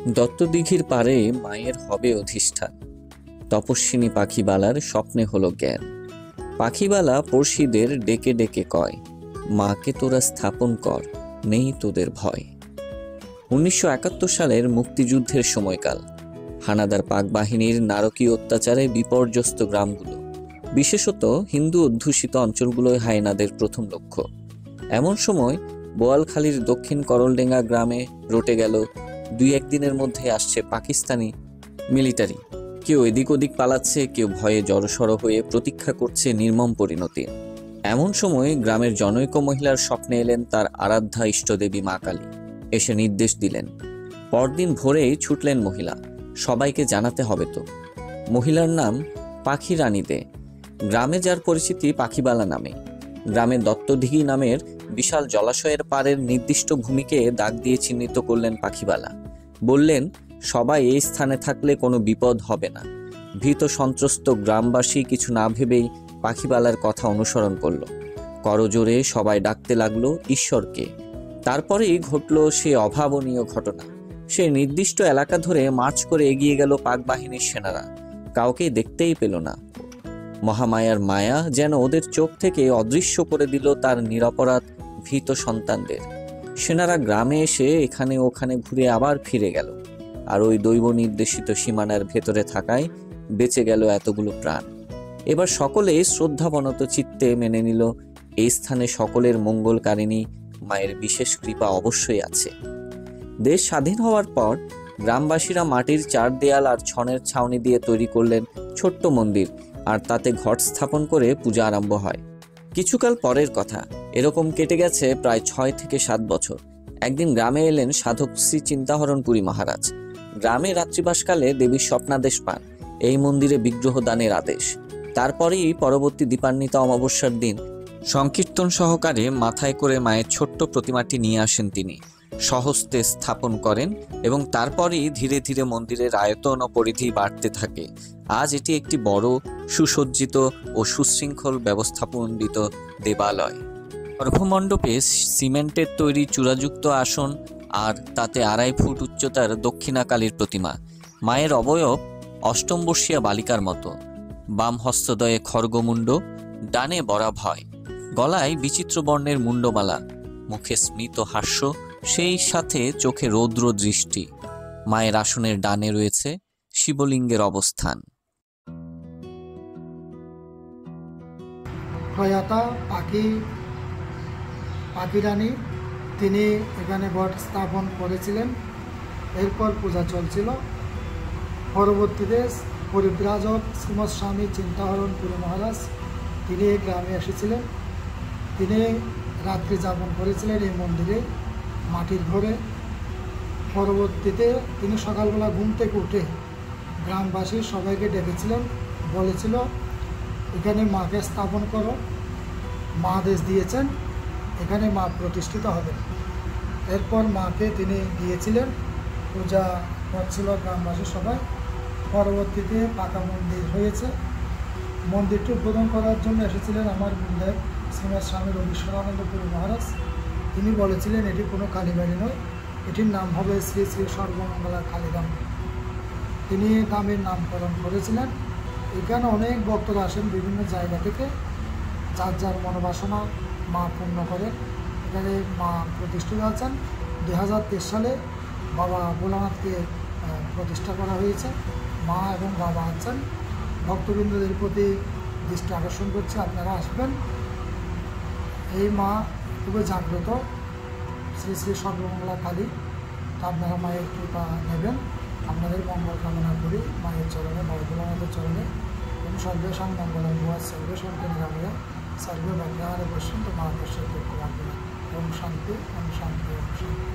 দত্তদিঘির পাড়ে মায়ের হবে অধিষ্ঠান। তপস্বিনী পাখিবালার স্বপ্নে হলো জ্ঞান। পাখিবালা পড়শিদের ডেকে ডেকে কয়, মাকে তোরা স্থাপন কর, নেই তোদের ভয়। 1971 সালের মুক্তিযুদ্ধের সময়কাল। হানাদার পাক বাহিনীর নারকীয় অত্যাচারে বিপর্যস্ত গ্রামগুলো, বিশেষত হিন্দু অধ্যুষিত অঞ্চলগুলোয় হায়নাদের প্রথম লক্ষ্য। এমন সময় বোয়ালখালীর দক্ষিণ করলডেঙ্গা গ্রামে রটে গেল 2-1 দিনের মধ্যে আসছে পাকিস্তানি মিলিটারি। কেউ এদিক ওদিক পালাচ্ছে, কেউ ভয়ে জড়সড় হয়ে প্রতীক্ষা করছে নির্মম পরিণতি। এমন সময় গ্রামের জনৈক মহিলার স্বপ্নে এলেন তার আরাধ্যা ইষ্টদেবী মা কালী। এসে নির্দেশ দিলেন। পরদিন ভোরেই ছুটলেন মহিলা, সবাইকে জানাতে হবে তো। মহিলার নাম পাখি রানী দে। গ্রামে যার পরিচিতি পাখিবালা নামে। গ্রামে দত্তদিঘি নামের বিশাল জলাশয়ের পাড়ের নির্দিষ্ট ভূমিকে দাগ দিয়ে চিহ্নিত করলেন পাখিবালা। বললেন, সবাই এই স্থানে থাকলে কোনো বিপদ হবে না। ভীত সন্ত্রস্ত গ্রামবাসী কিছু না ভেবেই পাখিবালার কথা অনুসরণ করল। করজোরে সবাই ডাকতে লাগলো ঈশ্বরকে। তারপরেই ঘটল সে অভাবনীয় ঘটনা। সে নির্দিষ্ট এলাকা ধরে মার্চ করে এগিয়ে গেল পাক বাহিনীর সেনারা। কাউকেই দেখতেই পেল না। মহামায়ার মায়া যেন ওদের চোখ থেকে অদৃশ্য করে দিল তার নিরপরাধ ভীত সন্তানদের। সেনারা গ্রামে এসে এখানে ওখানে ঘুরে আবার ফিরে গেল। আর ওই দৈব নির্দেশিত সীমানার ভেতরে থাকায় বেঁচে গেল এতগুলো প্রাণ। এবার সকলে শ্রদ্ধাবনত চিত্তে মেনে নিল এই স্থানে সকলের মঙ্গলকারিণী মায়ের বিশেষ কৃপা অবশ্যই আছে। দেশ স্বাধীন হওয়ার পর গ্রামবাসীরা মাটির 4 দেয়াল আর ছনের ছাউনি দিয়ে তৈরি করলেন ছোট্ট মন্দির, আর তাতে ঘট স্থাপন করে পূজা আরম্ভ হয়। কিছুকাল পরের কথা, এরকম কেটে গেছে প্রায় 6 থেকে 7 বছর। একদিন গ্রামে এলেন সাধক শ্রী চিন্তাহরণপুরী মহারাজ। গ্রামে রাত্রিবাসকালে দেবীর স্বপ্নাদেশ পান, এই মন্দিরে বিগ্রহ দানের আদেশ। তারপরেই পরবর্তী দীপান্বিতা অমাবস্যার দিন সংকীর্তন সহকারে মাথায় করে মায়ের ছোট্ট প্রতিমাটি নিয়ে আসেন তিনি, স্বহস্তে স্থাপন করেন এবং তারপরই ধীরে ধীরে মন্দিরের আয়তন ও পরিধি বাড়তে থাকে। আজ এটি একটি বড়, সুসজ্জিত ও সুশৃঙ্খল ব্যবস্থাপন্ডিত দেবালয়। গর্ভমণ্ডপে সিমেন্টের তৈরি চূড়াযুক্ত আসন, আর তাতে 2.5 ফুট উচ্চতার দক্ষিণাকালীর প্রতিমা। মায়ের অবয়ব অষ্টমবর্ষীয়া বালিকার মতো। বাম হস্তদয়ে খড়গমুণ্ড, ডানে বরাভয়, গলায় বিচিত্র বর্ণের মুন্ডমালা, মুখে স্মিত হাস্য, সেই সাথে চোখে রৌদ্র দৃষ্টি। মায়ের আসনের ডানে রয়েছে শিবলিঙ্গের অবস্থান। প্রয়াতা পাখি রানী তিনি এখানে ঘট স্থাপন করেছিলেন। এরপর পূজা চলছিল। পরবর্তীতে পরিব্রাজক শ্রীমৎ স্বামী চিন্তাহরণপুরী মহারাজ তিনি এই গ্রামে এসেছিলেন। তিনি রাত্রি যাপন করেছিলেন এই মন্দিরে, মাটির ঘরে। পরবর্তীতে তিনি সকালবেলা ঘুম থেকে উঠে গ্রামবাসী সবাইকে ডেকেছিলেন, বলেছিল এখানে মাকে স্থাপন করো, মা আদেশ দিয়েছেন, এখানে মা প্রতিষ্ঠিত হবেন। এরপর মাকে তিনি দিয়েছিলেন, পূজা করছিল গ্রামবাসী সবাই। পরবর্তীতে পাকা মন্দির হয়েছে। মন্দিরটি উদ্বোধন করার জন্য এসেছিলেন আমার গুরুদেব শ্রীমৎ স্বামী রবীশ্বরানন্দপুরী মহারাজ। তিনি বলেছিলেন এটি কোনো কালীবাড়ি নয়, এটির নাম হবে শ্রী শ্রী সর্বমঙ্গলা কালীধাম। তিনি গ্রামের নামকরণ করেছিলেন। এখানে অনেক ভক্তরা আসেন বিভিন্ন জায়গা থেকে, যার যার মনোবাসনা মা পূর্ণ করেন। এখানে মা প্রতিষ্ঠিত আছেন। 2023 সালে বাবা ভোলানাথকে প্রতিষ্ঠা করা হয়েছে। মা এবং বাবা আছেন। ভক্তবৃন্দদের প্রতি দৃষ্টি আকর্ষণ করছে, আপনারা আসবেন। এই মা খুবই জাগ্রত, শ্রী শ্রী সর্বমঙ্গলা কালী। তা আপনারা মায়ের কৃপা নেবেন। আপনাদের মঙ্গল কামনা করি মায়ের চরণে, বাবা ভোলানাথের চরণে। এবং সর্বেশাং মঙ্গলং ভুয়া সর্বে সন্তান গ্রামীয় সর্বে বাগ্যাহারে পশ্যন্ত মহাদর্শক। ওম শান্তি, ওম শান্তি, ওম শান্তি।